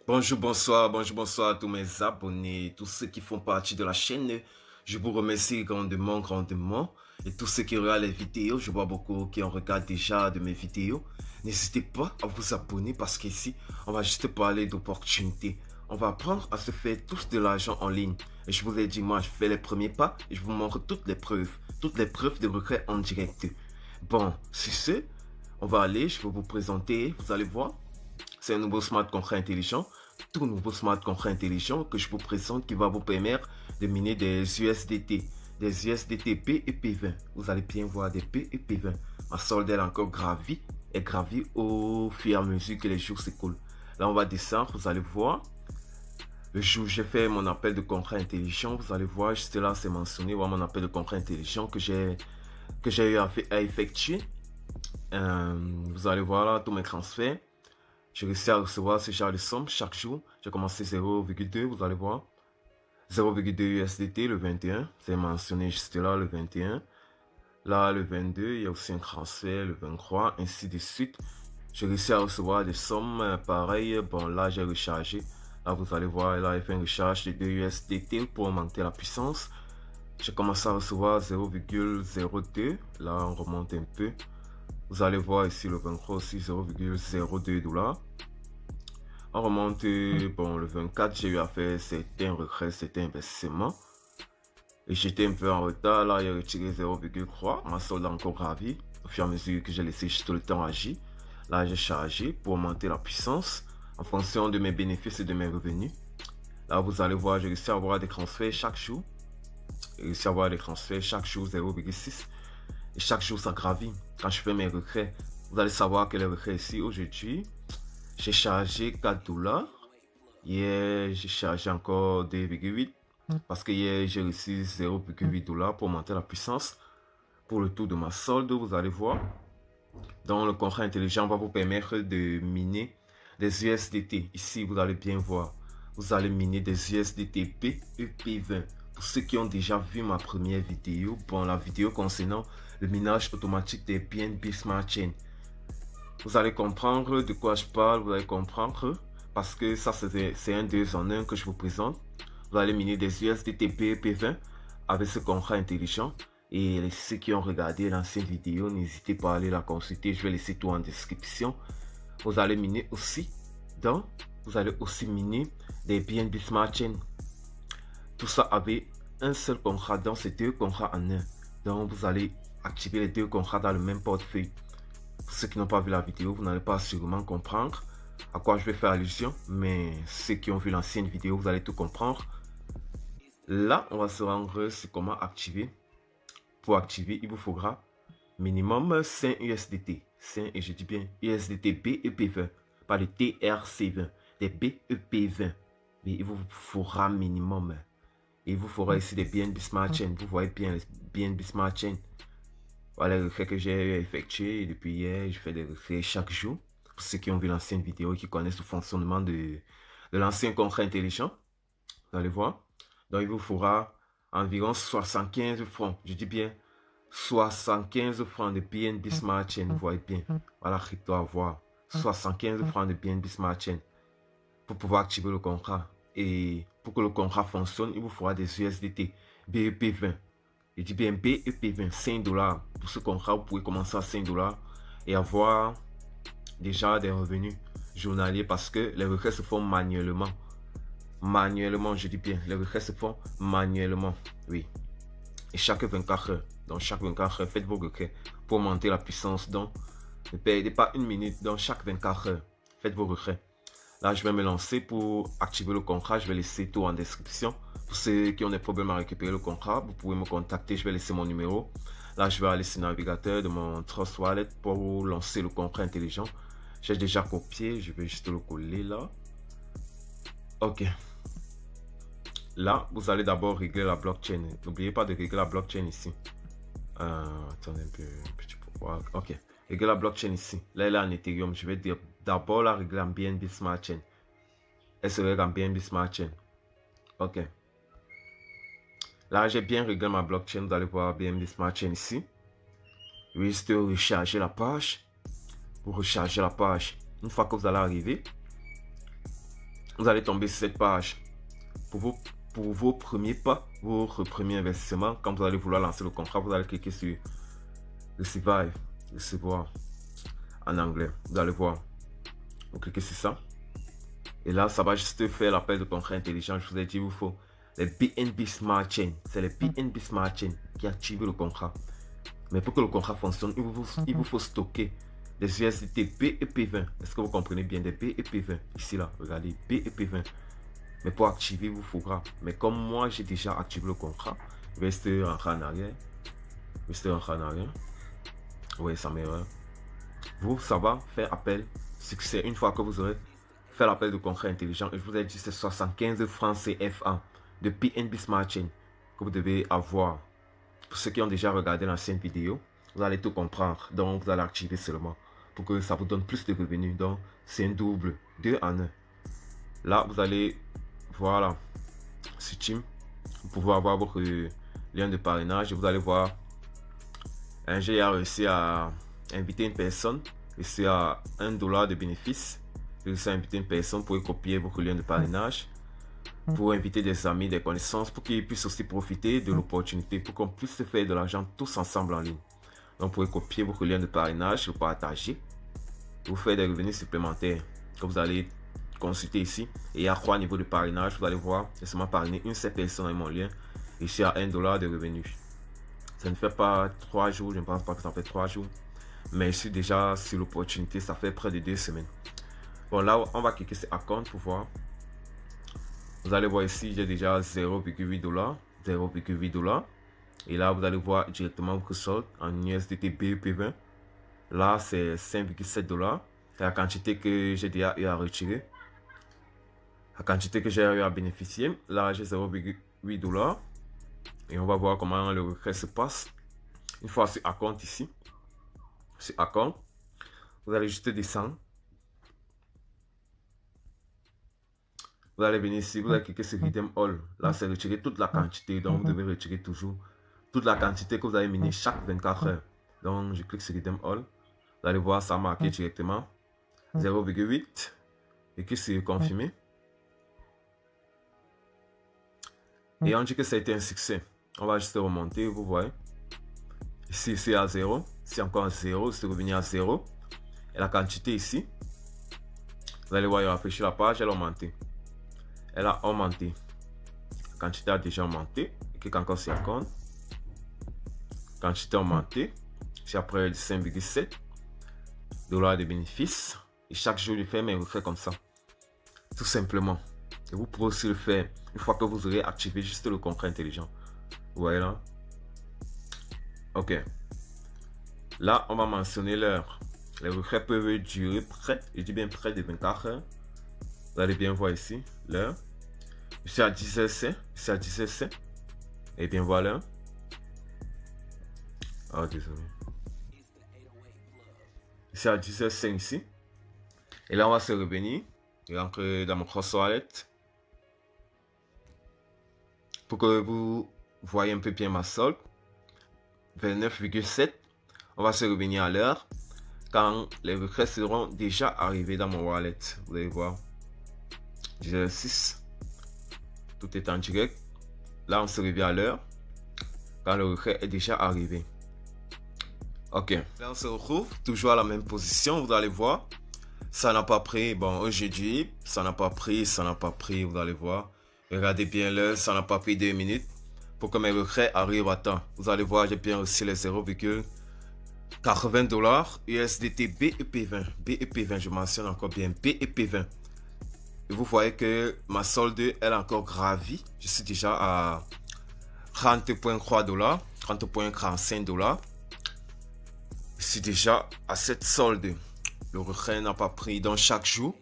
Bonjour, bonsoir à tous mes abonnés, tous ceux qui font partie de la chaîne. Je vous remercie grandement, grandement. Et tous ceux qui regardent les vidéos, je vois beaucoup qui en regardent déjà de mes vidéos. N'hésitez pas à vous abonner parce qu'ici, on va juste parler d'opportunités. On va apprendre à se faire tous de l'argent en ligne. Et je vous ai dit, moi, je fais les premiers pas et je vous montre toutes les preuves de recrues en direct. Bon, sur ce, on va aller, je vais vous présenter, vous allez voir. C'est un nouveau smart contrat intelligent, tout nouveau smart contrat intelligent que je vous présente qui va vous permettre de miner des USDT, des USDT P et P20. Vous allez bien voir des P et P20. Ma solde est encore gravie au fur et à mesure que les jours s'écoulent. Là, on va descendre, vous allez voir. Le jour où j'ai fait mon appel de contrat intelligent, vous allez voir, juste là, c'est mentionné, voilà mon appel de contrat intelligent que j'ai eu à effectuer. Vous allez voir là tous mes transferts. J'ai réussi à recevoir ce genre de somme chaque jour. J'ai commencé 0,2, vous allez voir. 0,2 USDT le 21. C'est mentionné juste là le 21. Là, le 22, il y a aussi un transfert le 23, ainsi de suite. J'ai réussi à recevoir des sommes pareilles. Bon, là, j'ai rechargé. Là, vous allez voir, là, il fait une recharge de 2 USDT pour augmenter la puissance. J'ai commencé à recevoir 0,02. Là, on remonte un peu. Vous allez voir ici le 23 aussi 0,02 $. On remonte, bon, le 24, j'ai eu à faire certains retraits, certains investissements. Et j'étais un peu en retard, là, il a retiré 0,3. Ma solde a encore gravi au fur et à mesure que j'ai laissé juste le temps agir. Là, j'ai chargé pour augmenter la puissance en fonction de mes bénéfices et de mes revenus. Là, vous allez voir, j'ai réussi à avoir des transferts chaque jour. J'ai réussi à avoir des transferts chaque jour 0,6. Et chaque jour, ça gravit. Quand je fais mes retraits, vous allez savoir que les retraits ici, aujourd'hui, j'ai chargé 4 $. Hier, j'ai chargé encore 2,8. Parce que hier, j'ai reçu 0,8 $ pour monter la puissance. Pour le tour de ma solde, vous allez voir. Donc, le contrat intelligent va vous permettre de miner des USDT. Ici, vous allez bien voir. Vous allez miner des USDT P et P20. Pour ceux qui ont déjà vu ma première vidéo, bon, la vidéo concernant le minage automatique des BNB Smart Chain. Vous allez comprendre de quoi je parle, vous allez comprendre parce que ça c'est un 2 en 1 que je vous présente. Vous allez miner des USDT P20 avec ce contrat intelligent. Et ceux qui ont regardé l'ancienne vidéo, n'hésitez pas à aller la consulter, je vais laisser tout en description. Vous allez miner aussi, vous allez aussi miner des BNB Smart Chain. Tout ça avec un seul contrat, donc c'est 2 contrats en un. Donc vous allez activer les 2 contrats dans le même portefeuille. Pour ceux qui n'ont pas vu la vidéo, vous n'allez pas sûrement comprendre à quoi je vais faire allusion, mais ceux qui ont vu l'ancienne vidéo, vous allez tout comprendre. Là, on va se rendre sur comment activer. Pour activer, il vous faudra minimum 5 USDT. 5, et je dis bien USDT B et P20, pas les TRC20, des B et P20. Mais il vous faudra minimum. Il vous faudra ici des BNB Smart Chain. Vous voyez bien les BNB Smart Chain. Voilà les retraits que j'ai effectués depuis hier. Je fais des retraits chaque jour. Pour ceux qui ont vu l'ancienne vidéo, qui connaissent le fonctionnement de l'ancien contrat intelligent. Vous allez voir. Donc, il vous faudra environ 75 francs. Je dis bien 75 francs de BNB Smart Chain. Vous voyez bien. Voilà, il doit avoir 75 francs de BNB Smart Chain pour pouvoir activer le contrat. Et pour que le contrat fonctionne, il vous faudra des USDT BEP20. Je dis bien BEP20, 5 $. Pour ce contrat, vous pouvez commencer à 5 $ et avoir déjà des revenus journaliers parce que les retraits se font manuellement. Manuellement, je dis bien, les retraits se font manuellement. Oui. Et chaque 24 heures. Donc, chaque 24 heures, faites vos retraits pour monter la puissance. Donc, ne perdez pas une minute. Donc, chaque 24 heures, faites vos retraits. Là, je vais me lancer pour activer le contrat. Je vais laisser tout en description. Pour ceux qui ont des problèmes à récupérer le contrat, vous pouvez me contacter. Je vais laisser mon numéro. Là, je vais aller sur le navigateur de mon Trust Wallet pour lancer le contrat intelligent. J'ai déjà copié. Je vais juste le coller là. OK. Là, vous allez d'abord régler la blockchain. N'oubliez pas de régler la blockchain ici. Attendez un peu. Petit peu. OK. Régler la blockchain ici. Là, elle est en Ethereum. Je vais dire d'abord la régler en BNB Smart Chain. Elle se règle en BNB Smart Chain. OK. Là, j'ai bien réglé ma blockchain. Vous allez voir BNB Smart Chain ici. Juste recharger la page. Pour recharger la page. Une fois que vous allez arriver, vous allez tomber sur cette page. Pour vos premiers pas, votre premier investissement, quand vous allez vouloir lancer le contrat, vous allez cliquer sur recevoir en anglais. Vous allez voir. Vous cliquez sur ça. Et là, ça va juste faire l'appel de contrat intelligent. Je vous ai dit, il vous faut les BNB Smart Chain. C'est les BNB Smart Chain qui activent le contrat. Mais pour que le contrat fonctionne, il vous faut stocker des USDT B et P20. Est-ce que vous comprenez bien? Des B et P20. Ici, là, regardez, B et P20. Mais pour activer, il vous faudra. Mais comme moi, j'ai déjà activé le contrat, je vais rester rentrer en arrière. Oui, ça m'erreur. Vous, ça va faire appel. Succès. Une fois que vous aurez fait l'appel de contrat intelligent, et je vous ai dit, c'est 75 francs CFA de BNB Smart Chain que vous devez avoir. Pour ceux qui ont déjà regardé l'ancienne vidéo, vous allez tout comprendre. Donc, vous allez activer seulement pour que ça vous donne plus de revenus. Donc, c'est un double, 2 en 1. Là, vous allez, voilà, sur Team, vous pouvez avoir votre lien de parrainage et vous allez voir, j'ai réussi à inviter une personne et c'est à $1 de bénéfice. J'ai réussi à inviter une personne, vous pouvez copier votre lien de parrainage pour inviter des amis, des connaissances, pour qu'ils puissent aussi profiter de l'opportunité, pour qu'on puisse faire de l'argent tous ensemble en ligne. Donc, vous pouvez copier votre lien de parrainage, le partager, vous faire des revenus supplémentaires que vous allez consulter ici. Et il y a 3 niveaux de parrainage. Vous allez voir, j'ai seulement parrainé une seule personne avec mon lien. Et je suis à $1 de revenus. Ça ne fait pas 3 jours, je ne pense pas que ça fait 3 jours. Mais je suis déjà sur l'opportunité, ça fait près de 2 semaines. Bon, là, on va cliquer sur Account pour voir. Vous allez voir ici, j'ai déjà $0,8. 0,8 $. Et là, vous allez voir directement votre solde en USDT BEP20. Là, c'est 5,7 $. C'est la quantité que j'ai déjà eu à retirer. La quantité que j'ai eu à bénéficier. Là, j'ai 0,8 $. Et on va voir comment le retrait se passe. Une fois sur Account ici. Sur Account, vous allez juste descendre. Vous allez venir ici, vous allez cliquer sur Redeem All. Là, c'est retirer toute la quantité. Donc, vous devez retirer toujours toute la quantité que vous avez miné chaque 24 heures. Donc, je clique sur Redeem All. Vous allez voir, ça marqué directement 0,8. Et que c'est confirmé. Et on dit que ça a été un succès. On va juste remonter, vous voyez. Ici, c'est à 0. C'est encore à 0. C'est revenu à 0. Et la quantité ici, vous allez voir, il a rafraîchi la page, elle a augmenté. Elle a augmenté. La quantité a déjà augmenté. Clique encore sur Account. Quantité augmentée. C'est après 5,7 $ de bénéfices. Et chaque jour, je fais mes retraits comme ça. Tout simplement. Et vous pouvez aussi le faire une fois que vous aurez activé juste le contrat intelligent. Vous voyez là? Ok. Là, on va mentionner l'heure. Les retraits peuvent durer près, je dis bien près de 24 heures. Vous allez bien voir ici l'heure. Je suis à 10h05. C'est à 10h05. Et bien voilà. Oh, désolé. C'est à 10h05 ici. Et là, on va se revenir. Et rentrer dans mon cross wallet. Pour que vous voyez un peu bien ma solde. 29,7. On va se revenir à l'heure. Quand les retraits seront déjà arrivés dans mon wallet. Vous allez voir. 10h06. Tout est en direct. Là, on se revient à l'heure. Quand le retrait est déjà arrivé. Ok. Là, on se retrouve toujours à la même position. Vous allez voir. Ça n'a pas pris. Bon, aujourd'hui, ça n'a pas pris. Ça n'a pas pris. Vous allez voir. Regardez bien l'heure. Ça n'a pas pris 2 minutes. Pour que mes retraits arrivent à temps. Vous allez voir, j'ai bien reçu les 0,80 $ USDT BEP20. BEP20, je mentionne encore bien BEP20. Et vous voyez que ma solde, elle a encore gravi. Je suis déjà à 30,3 $, 30,45 $. Je suis déjà à cette solde. Le retrait n'a pas pris. Donc chaque jour,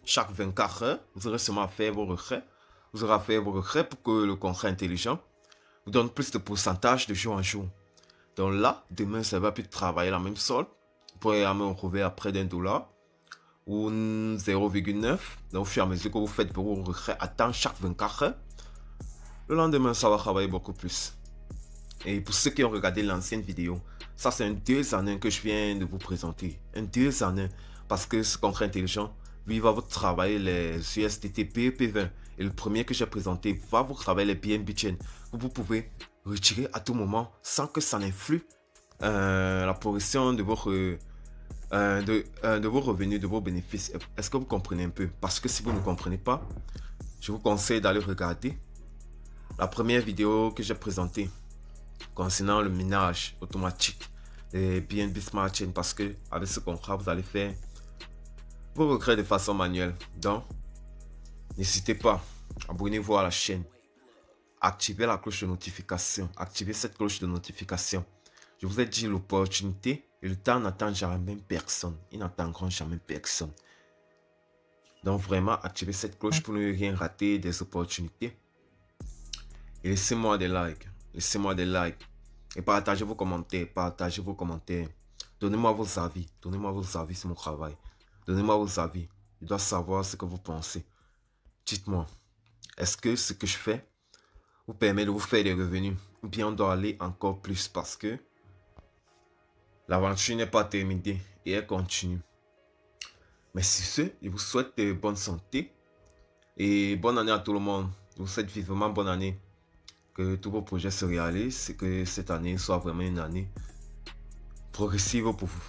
chaque 24 heures, vous aurez seulement à faire vos retraits. Vous aurez à faire vos retraits pour que le contrat intelligent vous donne plus de pourcentage de jour en jour. Donc là, demain, ça va plus travailler la même solde. Vous pourrez me retrouver à près d'1 $ ou 0,9. Donc au fur et à mesure que vous faites vos retraits à temps chaque 24 heures, le lendemain, ça va travailler beaucoup plus. Et pour ceux qui ont regardé l'ancienne vidéo, ça c'est un 2 en 1 que je viens de vous présenter. Un 2 en 1. Parce que ce contrat intelligent lui va vous travailler les USDT P20. Et le premier que j'ai présenté va vous travailler les BNB Chain. Vous pouvez retirer à tout moment sans que ça n'influe la progression de de vos revenus, de vos bénéfices. Est-ce que vous comprenez un peu? Parce que si vous ne comprenez pas, je vous conseille d'aller regarder la première vidéo que j'ai présentée concernant le minage automatique des BNB Smart Chain, parce que avec ce contrat, vous allez faire vos retraits de façon manuelle. Donc, n'hésitez pas, abonnez-vous à la chaîne, activez la cloche de notification, activez cette cloche de notification. Je vous ai dit l'opportunité et le temps n'attend jamais personne. Ils n'attendront jamais personne. Donc vraiment, activez cette cloche pour ne rien rater des opportunités. Et laissez-moi des likes. Laissez-moi des likes. Et partagez vos commentaires. Partagez vos commentaires. Donnez-moi vos avis. Donnez-moi vos avis sur mon travail. Donnez-moi vos avis. Je dois savoir ce que vous pensez. Dites-moi, est-ce que ce que je fais vous permet de vous faire des revenus? Ou bien on doit aller encore plus parce que l'aventure n'est pas terminée et elle continue. Mais sur ce, je vous souhaite de bonne santé et bonne année à tout le monde. Je vous souhaite vivement bonne année. Que tous vos projets se réalisent et que cette année soit vraiment une année progressive pour vous.